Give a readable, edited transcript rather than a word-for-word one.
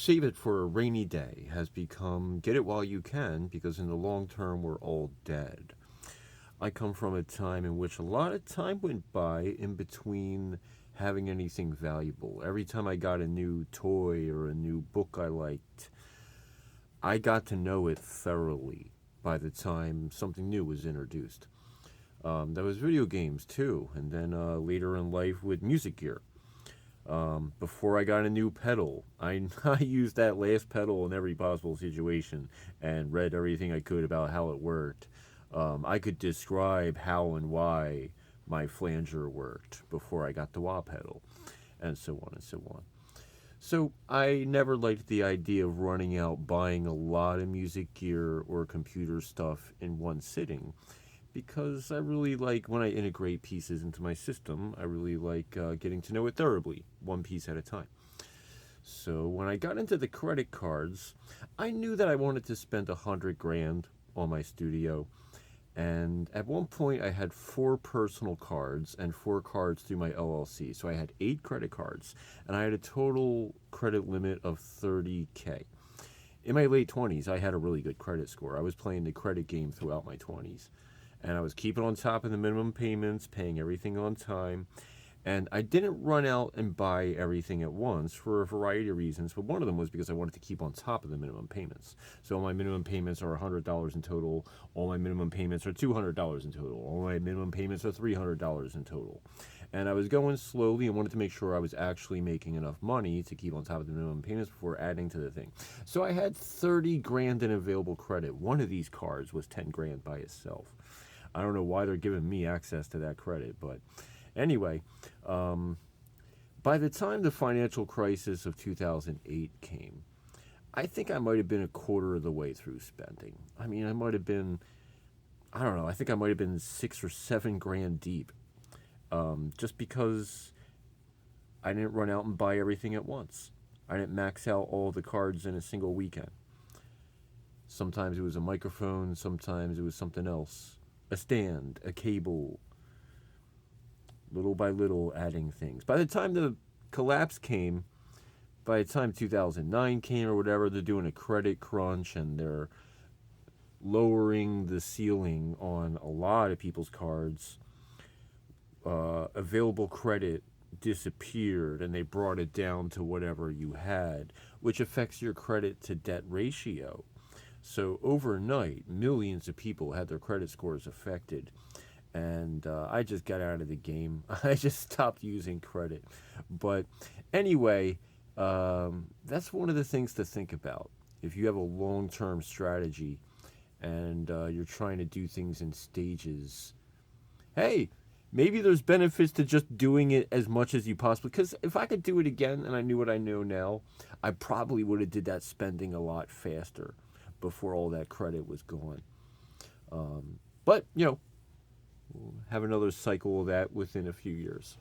save it for a rainy day has become get it while you can because in the long term we're all dead. I come from a time in which a lot of time went by in between having anything valuable. Every time I got a new toy or a new book I liked, I got to know it thoroughly by the time something new was introduced. There was video games too, and then later in life with music gear. Before I got a new pedal, I used that last pedal in every possible situation and read everything I could about how it worked. I could describe how and why my flanger worked before I got the wah pedal, and so on and so on. So I never liked the idea of running out buying a lot of music gear or computer stuff in one sitting because I really like when I integrate pieces into my system, I really like getting to know it thoroughly, one piece at a time. So when I got into the credit cards, I knew that I wanted to spend 100 grand on my studio. And at one point, I had 4 personal cards and 4 cards through my LLC. So I had 8 credit cards, and I had a total credit limit of 30K. In my late 20s, I had a really good credit score. I was playing the credit game throughout my 20s. And I was keeping on top of the minimum payments, paying everything on time. And I didn't run out and buy everything at once for a variety of reasons, but one of them was because I wanted to keep on top of the minimum payments. So my minimum payments are $100 in total. All my minimum payments are $200 in total. All my minimum payments are $300 in total. And I was going slowly and wanted to make sure I was actually making enough money to keep on top of the minimum payments before adding to the thing. So I had 30 grand in available credit. One of these cards was 10 grand by itself. I don't know why they're giving me access to that credit, but anyway, by the time the financial crisis of 2008 came, I think I might have been a quarter of the way through spending. I mean, I might have been, I don't know, I think I might have been 6 or 7 grand deep, just because I didn't run out and buy everything at once. I didn't max out all the cards in a single weekend. Sometimes it was a microphone, sometimes it was something else. A stand, a cable, little by little adding things. By the time the collapse came, by the time 2009 came or whatever, they're doing a credit crunch and they're lowering the ceiling on a lot of people's cards. Available credit disappeared and they brought it down to whatever you had, which affects your credit to debt ratio. So overnight, millions of people had their credit scores affected. And I just got out of the game. I just stopped using credit. But anyway, that's one of the things to think about. If you have a long-term strategy and you're trying to do things in stages, hey, maybe there's benefits to just doing it as much as you possibly. Because if I could do it again and I knew what I know now, I probably would have did that spending a lot faster before all that credit was gone. But we'll have another cycle of that within a few years.